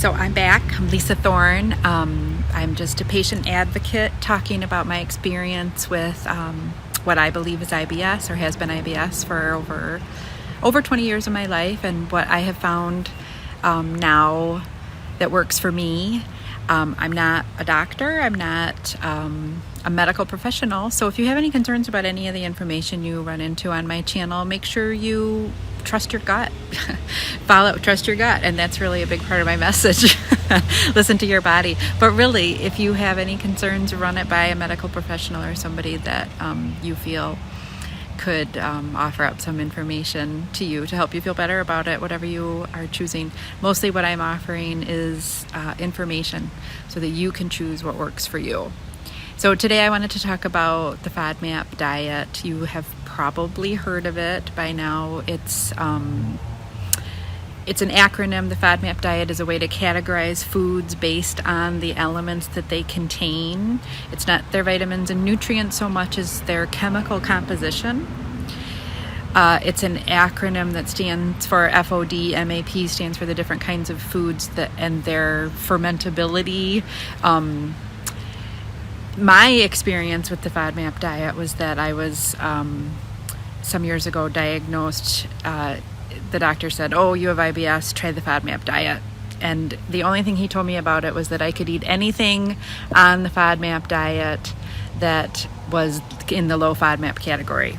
So I'm back. I'm Lisa Thorne. I'm just a patient advocate talking about my experience with what I believe is IBS or has been IBS for over 20 years of my life, and what I have found now that works for me. I'm not a doctor. I'm not a medical professional. So if you have any concerns about any of the information you run into on my channel, make sure you trust your gut. Trust your gut. And that's really a big part of my message. Listen to your body. But really, if you have any concerns, run it by a medical professional or somebody that you feel could offer up some information to you to help you feel better about it, whatever you are choosing. Mostly what I'm offering is information so that you can choose what works for you. So today I wanted to talk about the FODMAP diet. You have probably heard of it by now. It's an acronym. The FODMAP diet is a way to categorize foods based on the elements that they contain. It's not their vitamins and nutrients so much as their chemical composition. It's an acronym that stands for FODMAP, stands for the different kinds of foods and their fermentability. My experience with the FODMAP diet was that I was some years ago diagnosed. The doctor said, "Oh, you have IBS, try the FODMAP diet." And the only thing he told me about it was that I could eat anything on the FODMAP diet that was in the low FODMAP category.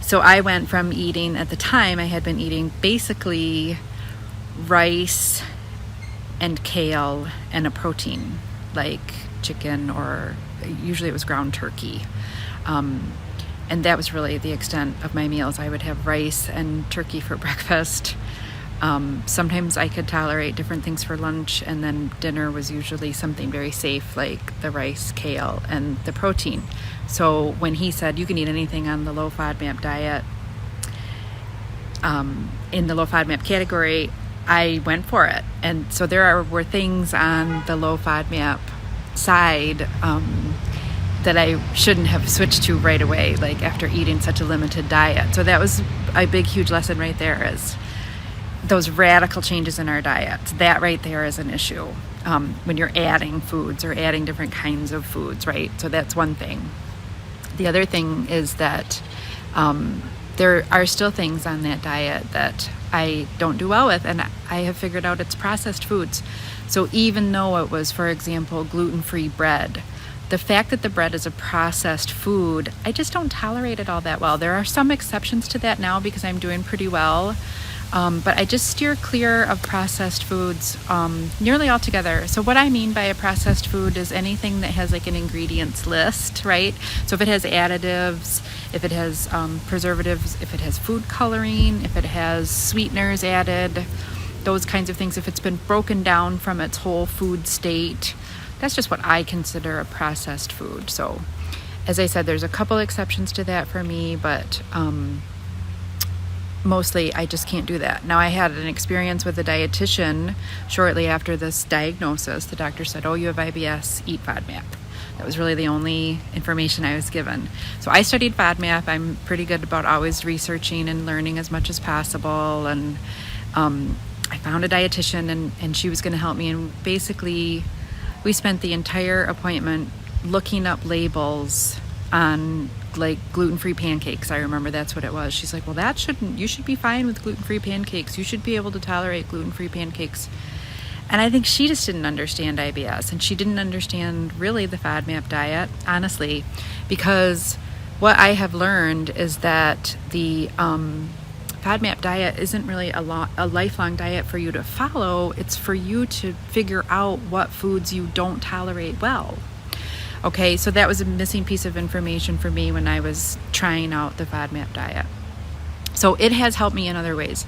So I went from eating, at the time I had been eating basically rice and kale and a protein like chicken, or usually it was ground turkey. And that was really the extent of my meals. I would have rice and turkey for breakfast. Sometimes I could tolerate different things for lunch, and then dinner was usually something very safe like the rice, kale, and the protein. So when he said you can eat anything on the low FODMAP diet, in the low FODMAP category, I went for it. And so there were things on the low FODMAP side that I shouldn't have switched to right away, like after eating such a limited diet. So that was a big, huge lesson right there, is those radical changes in our diets. That right there is an issue when you're adding foods or adding different kinds of foods, right? So that's one thing. The other thing is that there are still things on that diet that I don't do well with, and I have figured out it's processed foods. So even though it was, for example, gluten-free bread, the fact that the bread is a processed food, I just don't tolerate it all that well. There are some exceptions to that now because I'm doing pretty well, but I just steer clear of processed foods nearly altogether. So what I mean by a processed food is anything that has like an ingredients list, right? So if it has additives, if it has preservatives, if it has food coloring, if it has sweeteners added, those kinds of things, if it's been broken down from its whole food state, that's just what I consider a processed food. So as I said, there's a couple exceptions to that for me, but mostly I just can't do that. Now, I had an experience with a dietitian shortly after this diagnosis. The doctor said, "Oh, you have IBS, eat FODMAP." That was really the only information I was given. So I studied FODMAP. I'm pretty good about always researching and learning as much as possible. And I found a dietitian, and she was going to help me. And basically, we spent the entire appointment looking up labels on like gluten-free pancakes. I remember that's what it was. She's like, "Well, you should be fine with gluten-free pancakes. You should be able to tolerate gluten-free pancakes." And I think she just didn't understand IBS, and she didn't understand really the FODMAP diet, honestly, because what I have learned is that the FODMAP diet isn't really a lifelong diet for you to follow. It's for you to figure out what foods you don't tolerate well. Okay, so that was a missing piece of information for me when I was trying out the FODMAP diet. So it has helped me in other ways.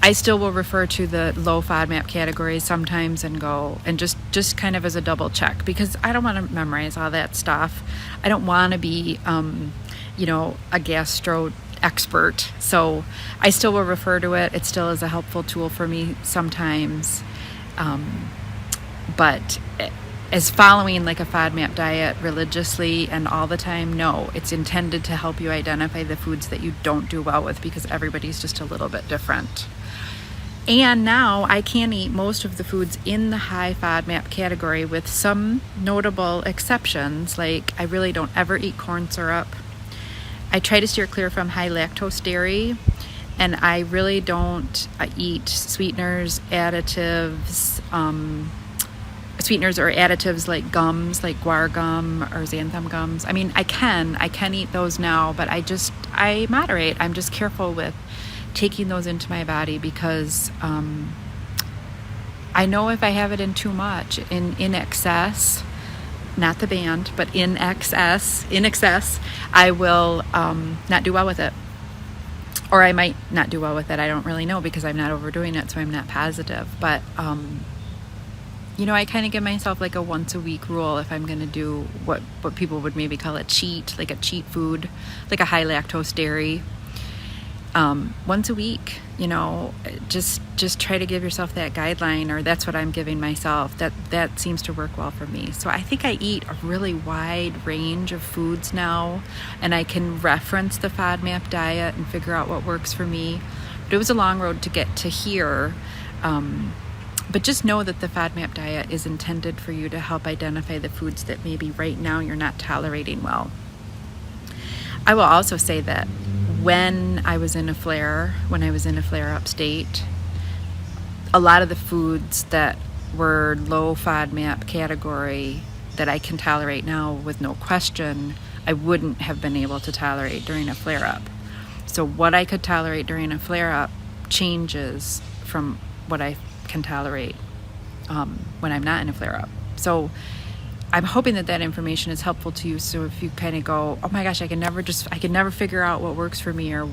I still will refer to the low FODMAP category sometimes and go and just kind of as a double check, because I don't want to memorize all that stuff. I don't want to be, a gastro expert. So I still will refer to it. It still is a helpful tool for me sometimes. But as following like a FODMAP diet religiously and all the time, no, it's intended to help you identify the foods that you don't do well with, because everybody's just a little bit different. And now I can eat most of the foods in the high FODMAP category with some notable exceptions, like I really don't ever eat corn syrup. I try to steer clear from high lactose dairy, and I really don't eat sweeteners, additives or additives like gums, like guar gum or xanthan gums. I mean, I can eat those now, but I moderate. I'm just careful with taking those into my body because I know if I have it in too much, in excess, not the band, but in excess, I will not do well with it. Or I might not do well with it. I don't really know because I'm not overdoing it, so I'm not positive. But, I kind of give myself like a once a week rule if I'm going to do what people would maybe call a cheat, like a cheat food, like a high lactose dairy. Once a week, just try to give yourself that guideline, or that's what I'm giving myself. That seems to work well for me. So I think I eat a really wide range of foods now, and I can reference the FODMAP diet and figure out what works for me. But it was a long road to get to here. But just know that the FODMAP diet is intended for you to help identify the foods that maybe right now you're not tolerating well. I will also say that when I was in a flare-up state, a lot of the foods that were low FODMAP category that I can tolerate now with no question, I wouldn't have been able to tolerate during a flare-up. So what I could tolerate during a flare-up changes from what I can tolerate when I'm not in a flare-up. So I'm hoping that information is helpful to you. So if you kind of go, oh my gosh, I can never figure out what works for me, or,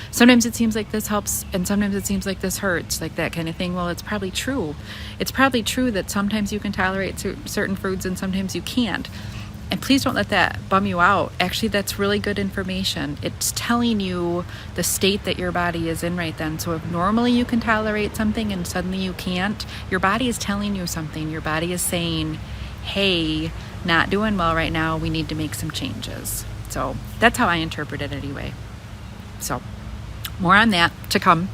sometimes it seems like this helps and sometimes it seems like this hurts, like that kind of thing. Well, it's probably true. It's probably true that sometimes you can tolerate certain foods and sometimes you can't. And please don't let that bum you out. Actually, that's really good information. It's telling you the state that your body is in right then. So if normally you can tolerate something and suddenly you can't, your body is telling you something. Your body is saying, hey, not doing well right now, we need to make some changes. So that's how I interpret it anyway. So more on that to come.